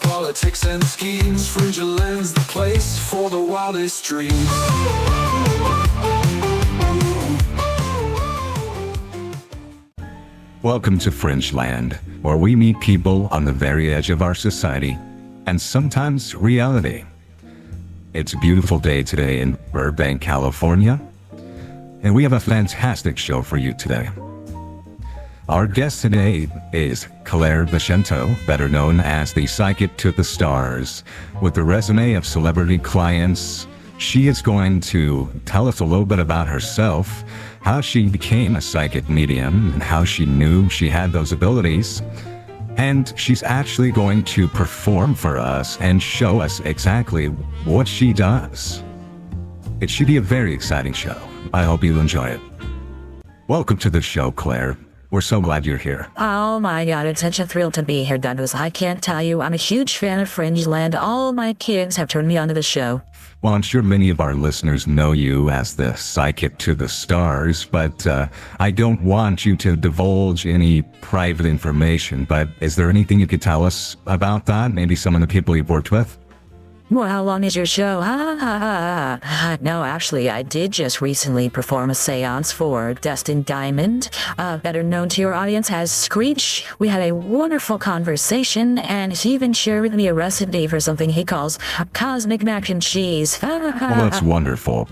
politics and schemes. Fringeland's the place for the wildest dreams. Welcome to Fringeland, where we meet people on the very edge of our society, and sometimes reality. It's a beautiful day today in Burbank, California, and we have a fantastic show for you today. Our guest today is Claire Vincento, better known as the Psychic to the Stars. With a resume of celebrity clients, she is going to tell us a little bit about herself, how she became a psychic medium, and how she knew she had those abilities. And she's actually going to perform for us and show us exactly what she does. It should be a very exciting show. I hope you enjoy it. Welcome to the show, Claire. We're so glad you're here. Oh my God, it's such a thrill to be here, Douglas. I can't tell you, I'm a huge fan of Fringeland. All my kids have turned me onto the show. Well, I'm sure many of our listeners know you as the Psychic to the Stars, but I don't want you to divulge any private information. But is there anything you could tell us about that? Maybe some of the people you've worked with? Well, how long is your show? No, actually, I did just recently perform a seance for Dustin Diamond, better known to your audience as Screech. We had a wonderful conversation, and he even shared with me a recipe for something he calls cosmic mac and cheese. Well, that's wonderful.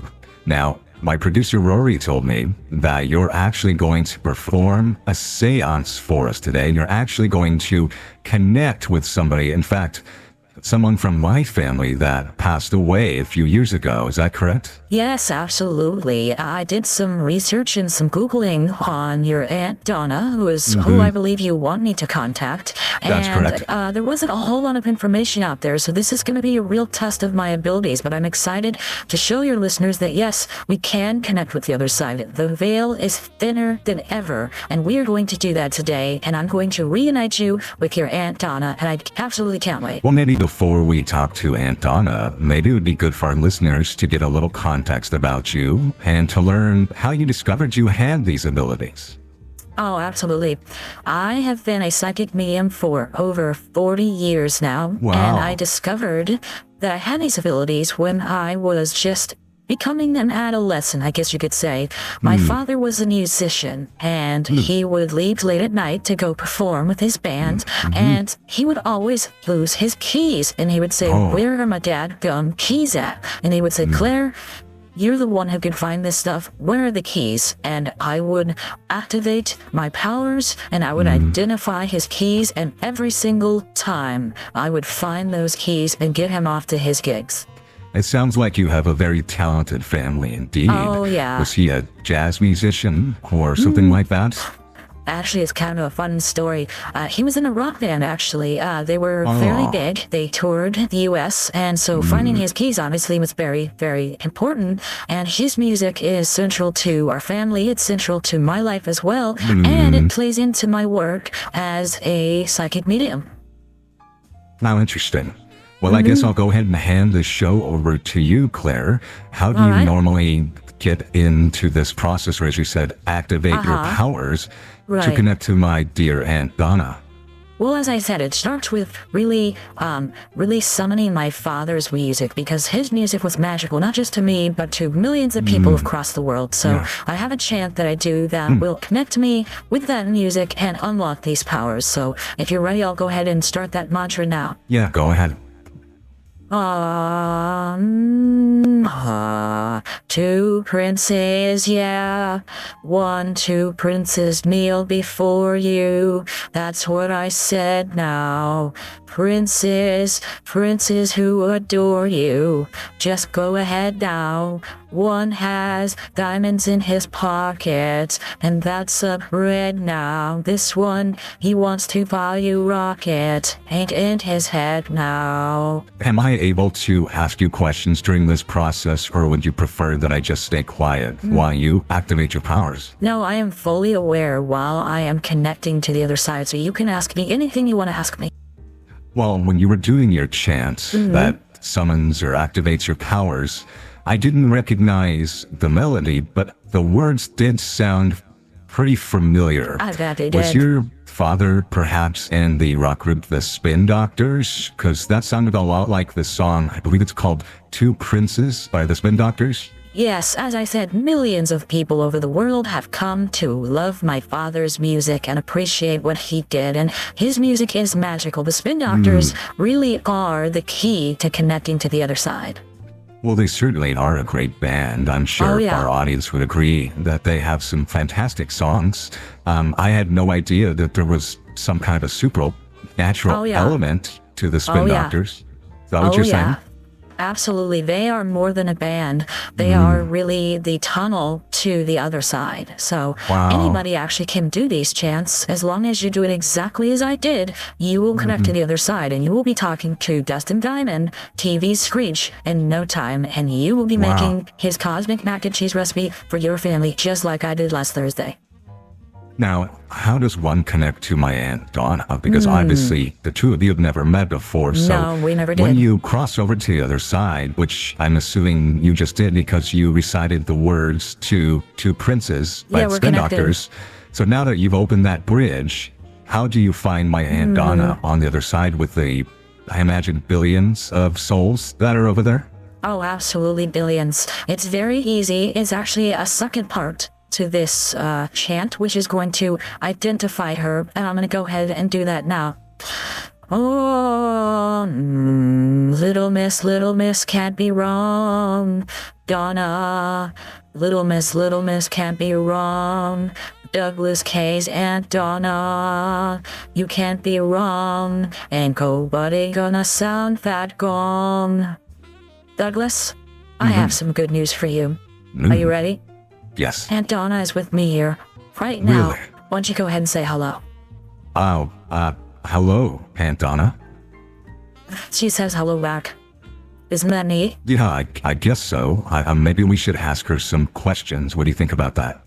Now, my producer Rory told me that you're actually going to perform a seance for us today. You're actually going to connect with somebody. In fact, someone from my family that passed away a few years ago. Is that correct? Yes, absolutely. I did some research and some Googling on your Aunt Donna, who I believe you want me to contact. That's correct. There wasn't a whole lot of information out there, so this is going to be a real test of my abilities, but I'm excited to show your listeners that yes, we can connect with the other side. The veil is thinner than ever, and we are going to do that today, and I'm going to reunite you with your Aunt Donna, and I absolutely can't wait. Well, maybe before we talk to Aunt Donna, maybe it would be good for our listeners to get a little context about you and to learn how you discovered you had these abilities. Oh, absolutely. I have been a psychic medium for over 40 years now. Wow. And I discovered that I had these abilities when I was just becoming an adolescent, I guess you could say. My father was a musician, and he would leave late at night to go perform with his band, and he would always lose his keys. And he would say, "Where are my dadgum keys at?" And he would say, "Claire, you're the one who can find this stuff. Where are the keys?" And I would activate my powers, and I would identify his keys, and every single time I would find those keys and get him off to his gigs. It sounds like you have a very talented family indeed. Oh, yeah. Was he a jazz musician or something like that? Actually, it's kind of a fun story. He was in a rock band, actually. They were very big. They toured the U.S., and so finding his keys, obviously, was very, very important. And his music is central to our family. It's central to my life as well, and it plays into my work as a psychic medium. Now, interesting. Well, I guess I'll go ahead and hand the show over to you, Claire. How do you normally get into this process, or as you said, activate your powers to connect to my dear Aunt Donna? Well, as I said, it starts with really summoning my father's music, because his music was magical, not just to me, but to millions of people across the world. So I have a chant that I do that will connect me with that music and unlock these powers. So if you're ready, I'll go ahead and start that mantra now. Yeah, go ahead. Two princes, yeah. 1, 2 princes kneel before you. That's what I said now. Princes, princes who adore you. Just go ahead now. One has diamonds in his pockets, and that's a red now. This one, he wants to buy you rocket. Ain't in his head now. Am I able to ask you questions during this process, or would you prefer that I just stay quiet while you activate your powers? No, I am fully aware while I am connecting to the other side, so you can ask me anything you want to ask me. Well, when you were doing your chant that summons or activates your powers, I didn't recognize the melody, but the words did sound pretty familiar. I bet they Was did. your father perhaps in the rock group The Spin Doctors? Because that sounded a lot like the song, I believe it's called Two Princes by The Spin Doctors. Yes, as I said, millions of people over the world have come to love my father's music and appreciate what he did, and his music is magical. The Spin Doctors really are the key to connecting to the other side. Well, they certainly are a great band. I'm sure yeah. our audience would agree that they have some fantastic songs. I had no idea that there was some kind of a supernatural element to the Spin Doctors. Is that what you're saying? Absolutely. They are more than a band. They are really the tunnel to the other side. So anybody actually can do these chants. As long as you do it exactly as I did, you will connect to the other side, and you will be talking to Dustin Diamond, TV's Screech, in no time, and you will be making his cosmic mac and cheese recipe for your family, just like I did last Thursday. Now, how does one connect to my Aunt Donna? Because obviously the two of you have never met before. So no, we never did. When you cross over to the other side, which I'm assuming you just did because you recited the words to Two Princes by Spin Doctors. So now that you've opened that bridge, how do you find my Aunt Donna on the other side with the, I imagine, billions of souls that are over there? Oh, absolutely billions. It's very easy. It's actually a second part to this chant, which is going to identify her, and I'm going to go ahead and do that now. Oh, little miss can't be wrong. Donna, little miss can't be wrong. Douglas Kaye's Aunt Donna, you can't be wrong. Ain't nobody gonna sound that gong. Douglas, I have some good news for you. Are you ready? Yes. Aunt Donna is with me here right now. Really? Why don't you go ahead and say hello? Oh, hello, Aunt Donna. She says hello back. Isn't that neat? Yeah, I guess so. Maybe we should ask her some questions. What do you think about that?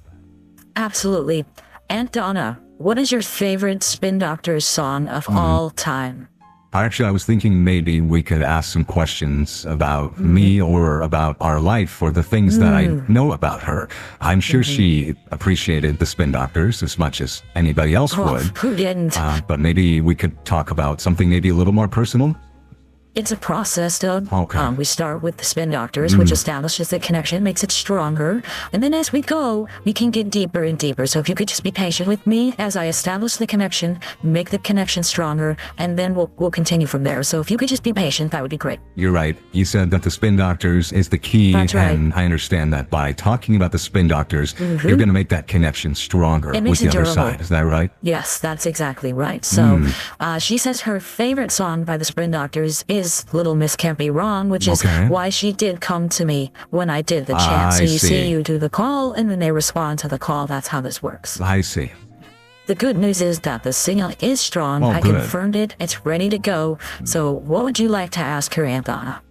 Absolutely. Aunt Donna, what is your favorite Spin Doctors song of all time? Actually, I was thinking maybe we could ask some questions about me or about our life or the things that I know about her. I'm sure she appreciated the Spin Doctors as much as anybody else would. Who didn't? But maybe we could talk about something maybe a little more personal. It's a process, Doug. Okay. We start with the Spin Doctors, which establishes the connection, makes it stronger. And then as we go, we can get deeper and deeper. So if you could just be patient with me as I establish the connection, make the connection stronger, and then we'll continue from there. So if you could just be patient, that would be great. You're right. You said that the Spin Doctors is the key. That's right. And I understand that by talking about the Spin Doctors, you're going to make that connection stronger with the other side. Is that right? Yes, that's exactly right. So she says her favorite song by the Spin Doctors is Little Miss Can't Be Wrong, which is why she did come to me when I did the chant. So you see, you do the call, and then they respond to the call. That's how this works. I see. The good news is that the signal is strong. I confirmed it. It's ready to go. So what would you like to ask her, Aunt Donna?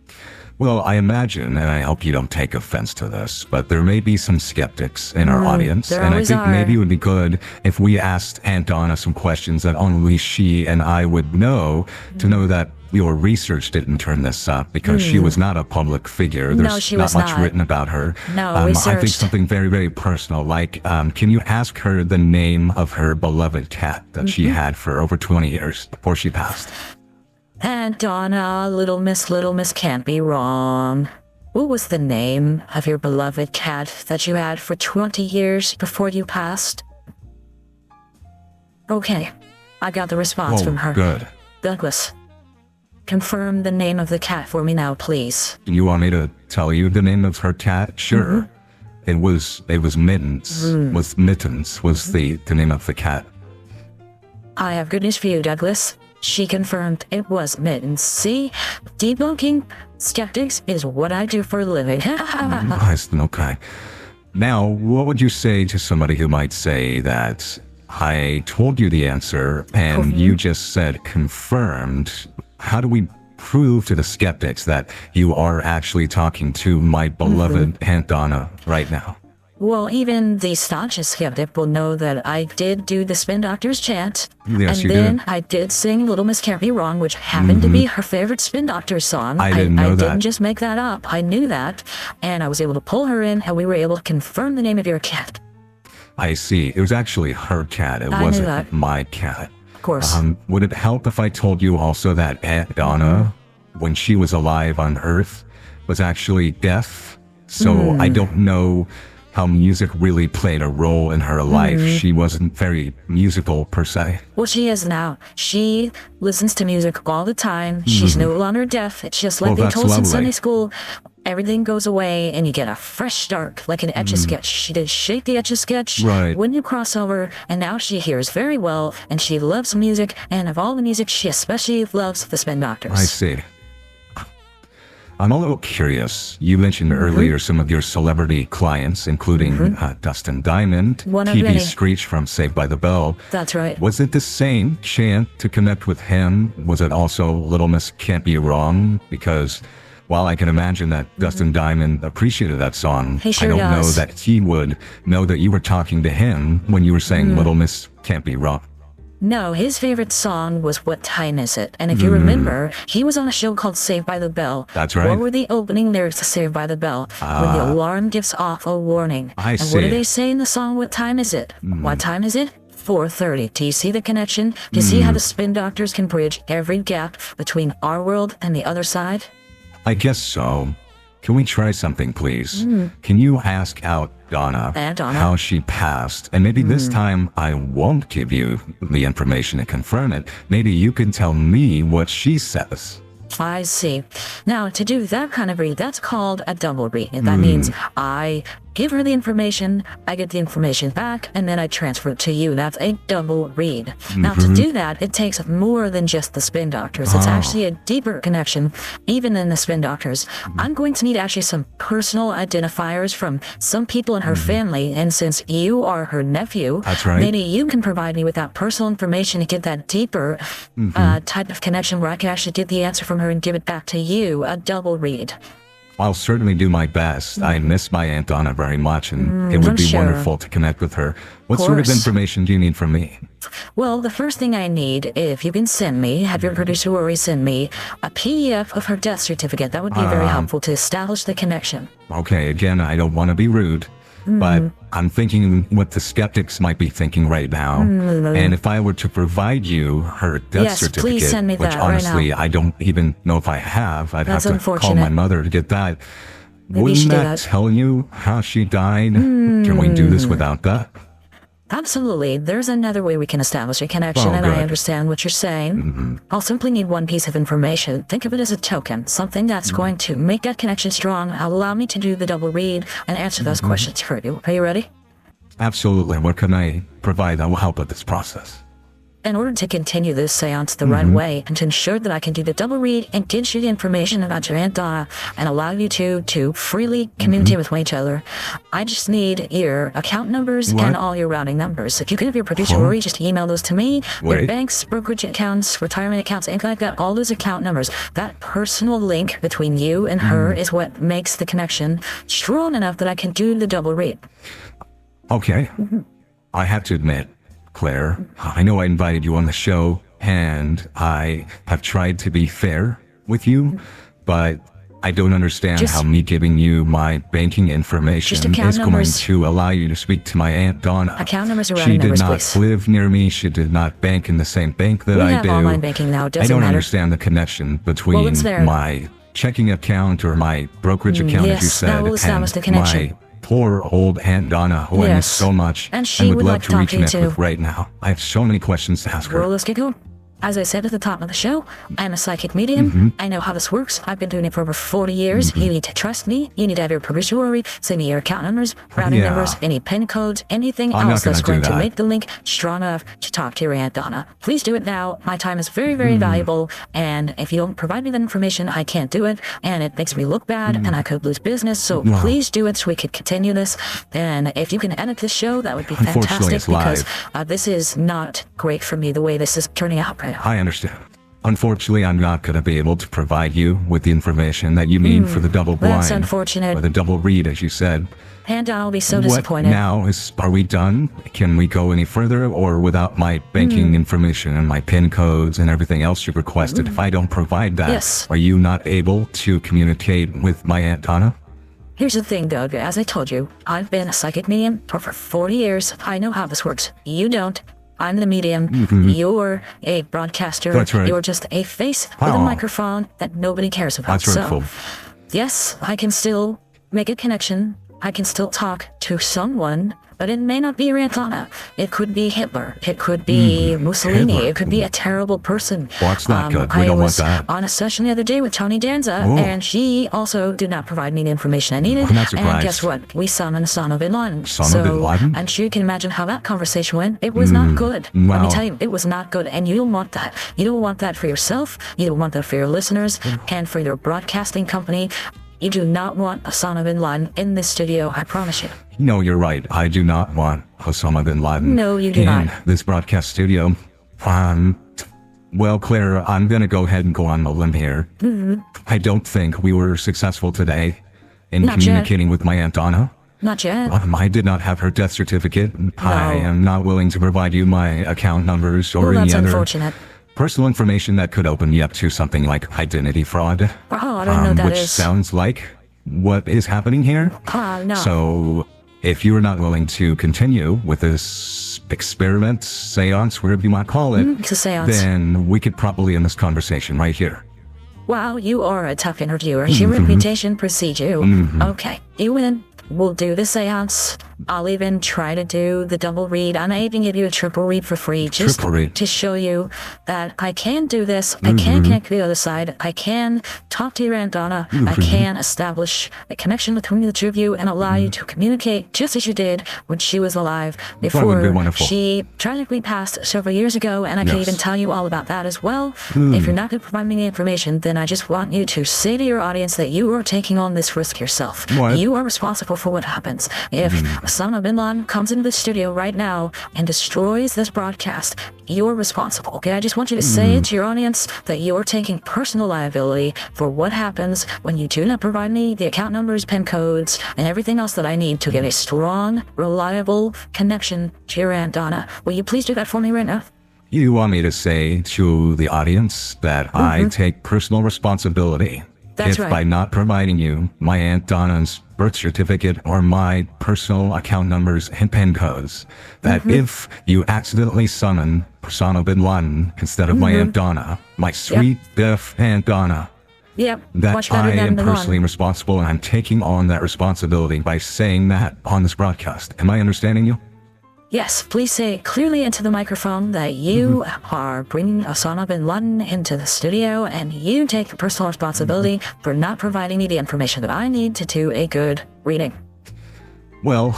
Well, I imagine, and I hope you don't take offense to this, but there may be some skeptics in our audience. And I think maybe it would be good if we asked Aunt Donna some questions that only she and I would know, to know that your research didn't turn this up, because she was not a public figure. There's not much written about her. No, I think something very, very personal, like, can you ask her the name of her beloved cat that she had for over 20 years before she passed? Aunt Donna, Little Miss Can't Be Wrong. What was the name of your beloved cat that you had for 20 years before you passed? Okay, I got the response from her. Good. Douglas, confirm the name of the cat for me now, please. You want me to tell you the name of her cat? Sure. It was Mittens. Mittens was the name of the cat. I have good news for you, Douglas. She confirmed it was Mittens. See? Debunking skeptics is what I do for a living. Okay. Now, what would you say to somebody who might say that I told you the answer and you just said confirmed? How do we prove to the skeptics that you are actually talking to my beloved Aunt Donna right now? Well, even the staunchest skeptic will know that I did do the Spin Doctors chant. Yes, and then I did sing Little Miss Can't Be Wrong, which happened to be her favorite Spin Doctors song. I didn't know that. I didn't just make that up. I knew that. And I was able to pull her in, and we were able to confirm the name of your cat. I see. It was actually her cat. It I knew wasn't that. my cat. Of course. Would it help if I told you also that Aunt Donna, when she was alive on Earth, was actually deaf? So I don't know how music really played a role in her life. She wasn't very musical per se. Well, she is now. She listens to music all the time. She's no longer deaf. It's just like Well, they that's told us in lovely. Sunday school. Everything goes away and you get a fresh start, like an Etch-a-Sketch. She did shake the Etch-a-Sketch Right. when you cross over, and now she hears very well, and she loves music, and of all the music, she especially loves the Spin Doctors. I see. I'm a little curious. You mentioned earlier some of your celebrity clients, including Dustin Diamond, One of TV many. Screech from Saved by the Bell. That's right. Was it the same chant to connect with him? Was it also Little Miss Can't Be Wrong? Because while I can imagine that Dustin Diamond appreciated that song, He sure I don't know does. that he would know that you were talking to him when you were saying Little Miss Can't Be Wrong. No, his favorite song was What Time Is It? And if you remember, he was on a show called Saved by the Bell. That's right. What were the opening lyrics to Saved by the Bell? When the alarm gives off a warning. I and see. what do they say in the song What Time Is It? What time is it? 4:30. Do you see the connection? Do you see how the Spin Doctors can bridge every gap between our world and the other side? I guess so. Can we try something, please? Can you ask Aunt Donna Aunt Donna? how she passed? And maybe this time I won't give you the information to confirm it. Maybe you can tell me what she says. I see. Now, to do that kind of read, that's called a double read. And that means I give her the information, I get the information back, and then I transfer it to you. That's a double read. Now, to do that, it takes more than just the Spin Doctors. It's actually a deeper connection, even in the Spin Doctors. I'm going to need actually some personal identifiers from some people in her family, and since you are her nephew, That's right. maybe you can provide me with that personal information to get that deeper type of connection where I can actually get the answer from her and give it back to you, a double read. I'll certainly do my best. I miss my Aunt Donna very much, and it would I'm be sure. wonderful to connect with her. What sort of course. information do you need from me? Well, the first thing I need, if you can send me, have your producer Rory send me, a PDF of her death certificate. That would be very helpful to establish the connection. Okay, again, I don't want to be rude, but I'm thinking what the skeptics might be thinking right now. And if I were to provide you her death Yes, please certificate, send me which that right honestly now. I don't even know if I have, I'd That's have to call my unfortunate. mother to get that. Maybe you Wouldn't should do that that. tell you how she died? Can we do this without that? Absolutely. There's another way we can establish a connection, Oh, and good. I understand what you're saying. I'll simply need one piece of information. Think of it as a token, something that's going to make that connection strong, allow me to do the double read, and answer those questions for you. Are you ready? Absolutely. What can I provide that will help with this process? In order to continue this seance the right way and to ensure that I can do the double read and get you the information about your Aunt Donna and allow you to freely communicate with each other, I just need your account numbers What? and all your routing numbers. If you can have your producer Rory just email those to me, your Wait. banks, brokerage accounts, retirement accounts, anything like that, all those account numbers. That personal link between you and her is what makes the connection strong enough that I can do the double read. Okay. I have to admit, Claire, I know I invited you on the show, and I have tried to be fair with you, but I don't understand Just- how me giving you my banking information Just account is going numbers. to allow you to speak to my Aunt Donna. Account numbers or She routing did numbers, not please. live near me. She did not bank in the same bank that We I have do. online banking now. It I doesn't don't matter. understand the connection between it's there. my checking account or my brokerage account, as you yes, said, that will establish the and connection. my poor old Aunt Donna, who I miss Yes. so much And she would would love like to to talk to you reconnect too. with right now. I have so many questions to ask her. Well, let's get going. As I said at the top of the show, I'm a psychic medium. I know how this works. I've been doing it for over 40 years. You need to trust me. You need to have your producer Rory send me your account numbers, routing Yeah. numbers, any PIN codes, anything I'm not else that's gonna do going to that. make the link strong enough to talk to your Aunt Donna. Please do it now. My time is very, very valuable. And if you don't provide me that information, I can't do it. And it makes me look bad and I could lose business. So please do it so we could continue this. And if you can edit this show, that would be Unfortunately, fantastic it's because live. this is not great for me the way this is turning out right now. I understand. Unfortunately, I'm not going to be able to provide you with the information that you need for the double blind. That's unfortunate. Or the double read, as you said. And I'll be so What disappointed. now? Are we done? Can we go any further? Or without my banking information and my PIN codes and everything else you've requested, if I don't provide that, Yes. are you not able to communicate with my Aunt Donna? Here's the thing, Doug. As I told you, I've been a psychic medium for 40 years. I know how this works. You don't. I'm the medium. You're a broadcaster. That's right. You're just a face with a microphone that nobody cares about. That's right, So, yes, I can still make a connection. I can still talk to someone, but it may not be Aunt Donna. It could be Hitler. It could be Mussolini. Hitler. It could be a terrible person. What's not good? We don't want that. I was on a session the other day with Tony Danza, and she also did not provide me the information I needed. I'm not surprised. And guess what? We summoned Osama bin Laden. Osama bin Laden? And you can imagine how that conversation went. It was not good. Let Wow. me tell you, it was not good. And you don't want that. You don't want that for yourself. You don't want that for your listeners and for your broadcasting company. You do not want Osama bin Laden in this studio, I promise you. No, you're right. I do not want Osama bin Laden No, you do in not. this broadcast studio. Well, Claire, I'm going to go ahead and go on a limb here. I don't think we were successful today in Not yet. communicating with my Aunt Donna. Not yet. I did not have her death certificate. I am not willing to provide you my account numbers or Well, any that's other unfortunate. personal information that could open you up to something like identity fraud. Oh, I don't know what that which is. sounds like what is happening here. No. So, if you are not willing to continue with this experiment, seance, whatever you might call it, It's a seance. then we could probably end this conversation right here. Wow, you are a tough interviewer. Your reputation precedes you. Okay, you win. We'll do the seance. I'll even try to do the double read. I may even give you a triple read for free, just Triple read. to show you that I can do this. I can connect to the other side. I can talk to your Aunt Donna. I can establish a connection between the two of you and allow you to communicate just as you did when she was alive would be before wonderful. she tragically passed several years ago, and I can Yes. even tell you all about that as well. If you're not going to provide me the information, then I just want you to say to your audience that you are taking on this risk yourself. What? You are responsible for what happens. If Osama bin Laden comes into the studio right now and destroys this broadcast, you're responsible. Okay, I just want you to say to your audience that you're taking personal liability for what happens when you do not provide me the account numbers, PIN codes, and everything else that I need to get a strong, reliable connection to your Aunt Donna. Will you please do that for me right now? You want me to say to the audience that I take personal responsibility That's if right. by not providing you my Aunt Donna's birth certificate or my personal account numbers and PIN codes, that if you accidentally summon Osama bin Laden instead of my Aunt Donna, my sweet, deaf Aunt Donna, Yep. that Much better I than am the personally one. responsible, and I'm taking on that responsibility by saying that on this broadcast. Am I understanding you? Yes, please say clearly into the microphone that you are bringing Osama bin Laden into the studio and you take personal responsibility for not providing me the information that I need to do a good reading. Well,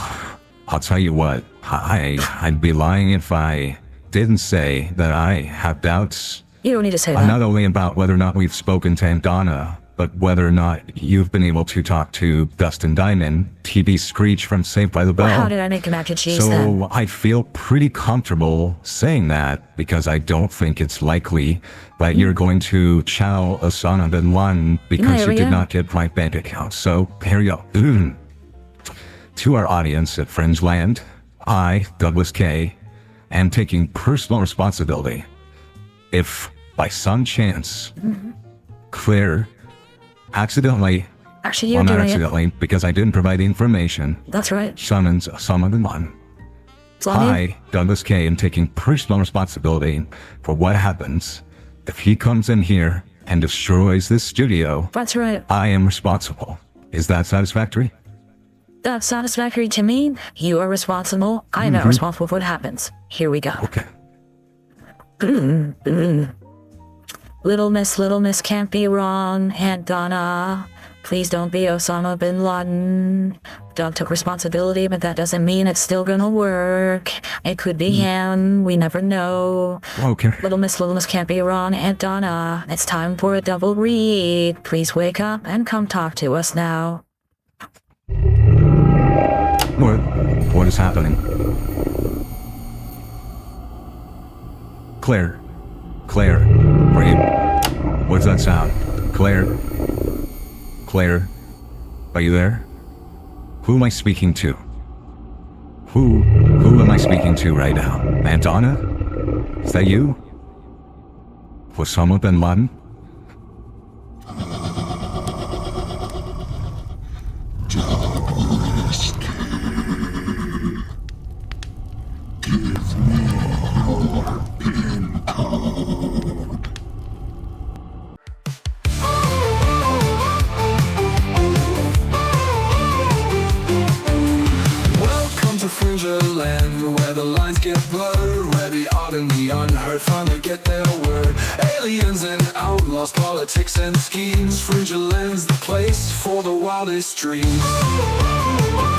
I'll tell you what, I'd be lying if I didn't say that I have doubts, You don't need to say that. not only about whether or not we've spoken to Aunt Donna, but whether or not you've been able to talk to Dustin Diamond, TV Screech from Saved by the Bell. How did I make a mac and cheese then? So I feel pretty comfortable saying that because I don't think it's likely that you're going to chow Osama bin Laden because There you we did go. not get my bank account. So here you go. To our audience at Fringeland, I, Douglas Kaye, am taking personal responsibility. If by some chance, Claire accidentally, Actually, you're well, not doing it. accidentally, because I didn't provide the information, That's right. summons Osama bin Laden. It's on you. I, Douglas Kaye, am taking personal responsibility for what happens if he comes in here and destroys this studio. That's right. I am responsible. Is that satisfactory? That's satisfactory to me. You are responsible. I'm not responsible for what happens. Here we go. Okay. Little Miss can't be wrong. Aunt Donna, please don't be Osama bin Laden. Doug took responsibility, but that doesn't mean it's still gonna work. It could be him. We never know. Okay. Little Miss can't be wrong. Aunt Donna, it's time for a double read. Please wake up and come talk to us now. What is happening? Claire, are you? What's that sound? Claire, are you there? Who am I speaking to? Who am I speaking to right now? Aunt Donna? Is that you? Osama bin Laden? Joe. the unheard finally get their word. Aliens and outlaws, politics and schemes. Fringe lands the place for the wildest dreams.